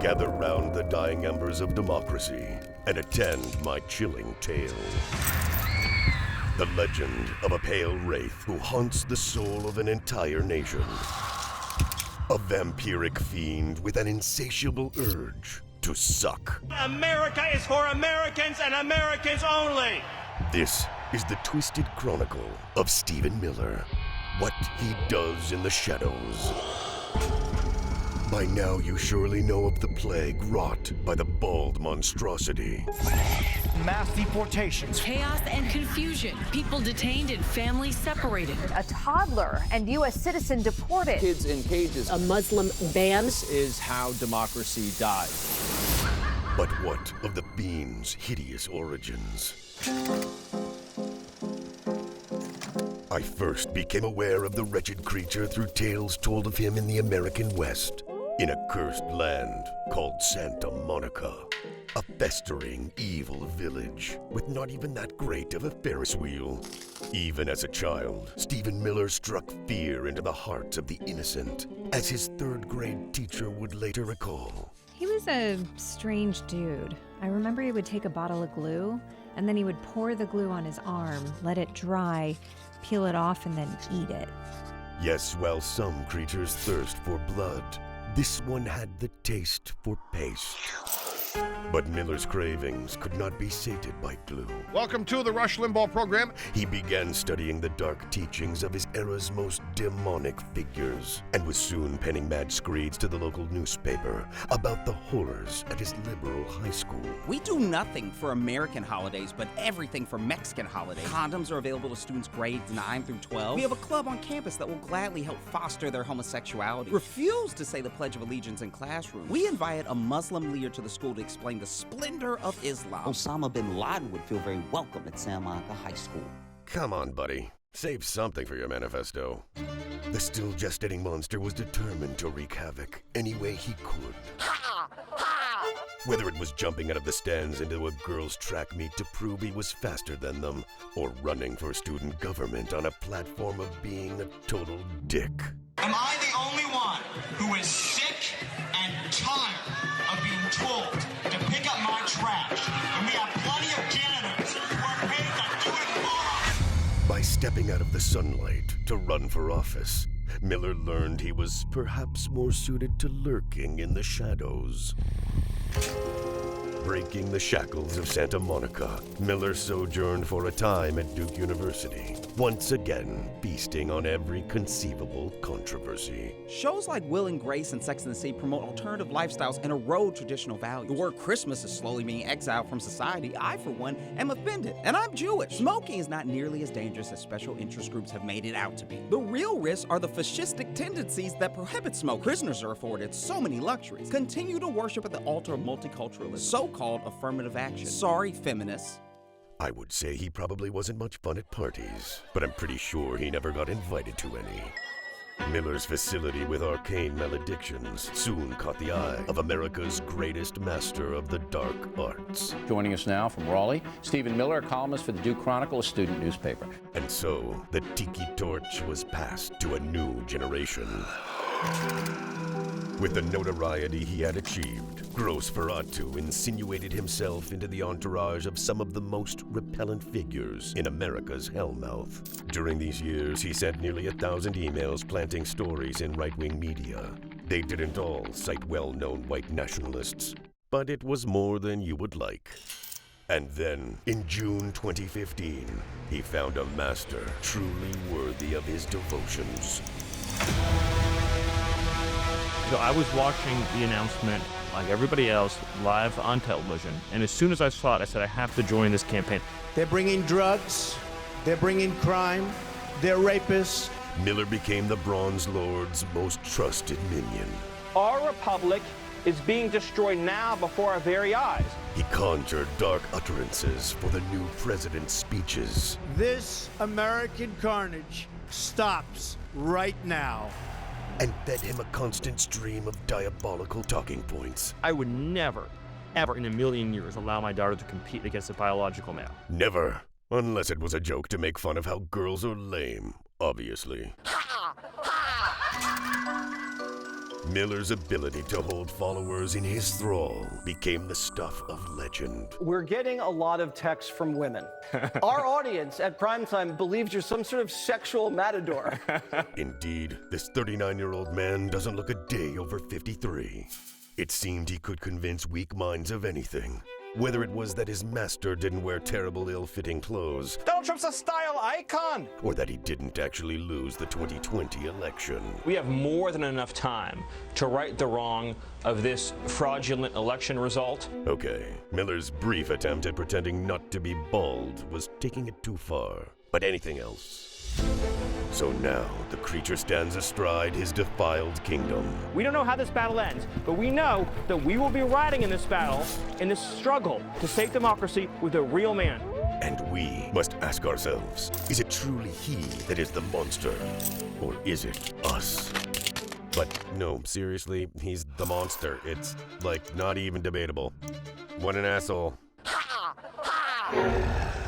gather round the dying embers of democracy and attend my chilling tale. The legend of a pale wraith who haunts the soul of an entire nation. A vampiric fiend with an insatiable urge to suck. America is for Americans and Americans only. This is the twisted chronicle of Stephen Miller. What he does in the shadows. By now you surely know of the plague wrought by the bald monstrosity. Mass deportations. Chaos and confusion. People detained and families separated. A toddler and U.S. citizen deported. Kids in cages. A Muslim ban. This is how democracy died. But what of the Bean's hideous origins? I first became aware of the wretched creature through tales told of him in the American West, in a cursed land called Santa Monica. A festering, evil village with not even that great of a Ferris wheel. Even as a child, Stephen Miller struck fear into the hearts of the innocent, as his third-grade teacher would later recall. He was a strange dude. I remember he would take a bottle of glue, and then he would pour the glue on his arm, let it dry, peel it off, and then eat it. Yes, while some creatures thirst for blood, this one had the taste for paste. But Miller's cravings could not be sated by glue. Welcome to the Rush Limbaugh program. He began studying the dark teachings of his era's most demonic figures, and was soon penning mad screeds to the local newspaper about the horrors at his liberal high school. We do nothing for American holidays, but everything for Mexican holidays. Condoms are available to students grades 9 through 12. We have a club on campus that will gladly help foster their homosexuality. Refuse to say the Pledge of Allegiance in classrooms. We invited a Muslim leader to the school to explain the splendor of Islam. Osama bin Laden would feel very welcome at Santa Monica High School. Come on, buddy. Save something for your manifesto. The still gestating monster was determined to wreak havoc any way he could. Whether it was jumping out of the stands into a girls' track meet to prove he was faster than them, or running for student government on a platform of being a total dick. Am I the only one who is sick and tired of being told to pick up my trash? And we have plenty of janitors who are paid to do it for us. By stepping out of the sunlight to run for office, Miller learned he was perhaps more suited to lurking in the shadows. Breaking the shackles of Santa Monica, Miller sojourned for a time at Duke University, once again feasting on every conceivable controversy. Shows like Will and Grace and Sex and the City promote alternative lifestyles and erode traditional values. The word Christmas is slowly being exiled from society. I, for one, am offended, and I'm Jewish. Smoking is not nearly as dangerous as special interest groups have made it out to be. The real risks are the fascistic tendencies that prohibit smoke. Prisoners are afforded so many luxuries. Continue to worship at the altar of multiculturalism, so-called affirmative action. Sorry, feminists. I would say he probably wasn't much fun at parties, but I'm pretty sure he never got invited to any. Miller's facility with arcane maledictions soon caught the eye of America's greatest master of the dark arts. Joining us now from Raleigh, Stephen Miller, a columnist for the Duke Chronicle, a student newspaper. And so, the tiki torch was passed to a new generation. With the notoriety he had achieved, Grossferatu insinuated himself into the entourage of some of the most repellent figures in America's hellmouth. During these years, he sent nearly 1,000 emails planting stories in right-wing media. They didn't all cite well-known white nationalists, but it was more than you would like. And then, in June 2015, he found a master truly worthy of his devotions. So I was watching the announcement, like everybody else, live on television. And as soon as I saw it, I said, I have to join this campaign. They're bringing drugs. They're bringing crime. They're rapists. Miller became the Bronze Lord's most trusted minion. Our republic is being destroyed now before our very eyes. He conjured dark utterances for the new president's speeches. This American carnage stops right now. And fed him a constant stream of diabolical talking points. I would never, ever in a million years allow my daughter to compete against a biological male. Never. Unless it was a joke to make fun of how girls are lame, obviously. Miller's ability to hold followers in his thrall became the stuff of legend. We're getting a lot of texts from women. Our audience at primetime believes you're some sort of sexual matador. Indeed, this 39-year-old man doesn't look a day over 53. It seemed he could convince weak minds of anything. Whether it was that his master didn't wear terrible, ill-fitting clothes, Donald Trump's a style icon! or that he didn't actually lose the 2020 election. We have more than enough time to right the wrong of this fraudulent election result. Okay, Miller's brief attempt at pretending not to be bald was taking it too far. But anything else? So now, the creature stands astride his defiled kingdom. We don't know how this battle ends, but we know that we will be riding in this battle, in this struggle to save democracy with a real man. And we must ask ourselves, is it truly he that is the monster? Or is it us? But no, seriously, he's the monster. It's, like, not even debatable. What an asshole. Ha! Ha!